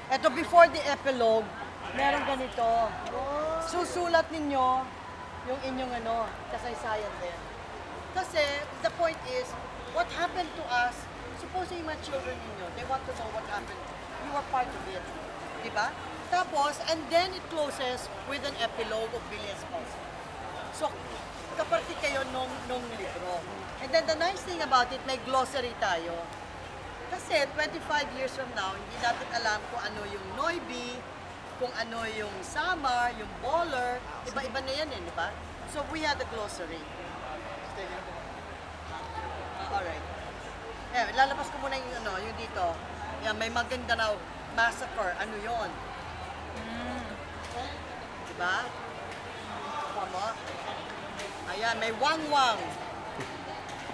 Ito, before the epilogue, meron ganito. Susulat ninyo yung inyong kasaysayan din. Kasi, the point is, what happened to us, supposing my children ninyo, they want to know what happened. You were part of it. Diba? Tapos, and then it closes with an epilogue of Billy Esposa. So, kaparti kayo nung libro. And then the nice thing about it, may glossary tayo. Kasi 25 years from now, hindi natin alam kung ano yung Noibi, kung ano yung Samar, yung Baller, iba-iba na yan di ba? So we had the glossary. Alright. Lalabas ko muna yung dito. Yan, may Maguindanao Massacre. Ano yon? Diba? Tama? Ayan, may Wang-Wang.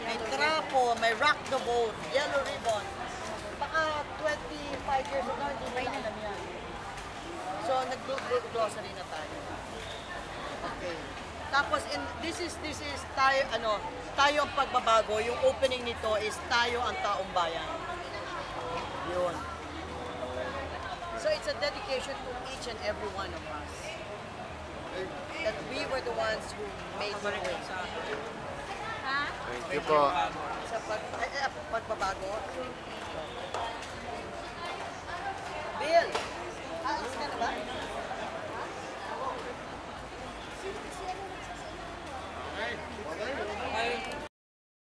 May Trapo, may Rock the Boat, Yellow Ribbon. Baka 25 years ago, hindi na alam yan. So, nag-glossary na tayo. Okay. Tapos, this is tayo ang pagbabago. Yung opening nito is tayo ang taong bayan. Yun. So, it's a dedication to each and every one of us. That we were the ones who made the way. Thank you po. Sa pagbabago.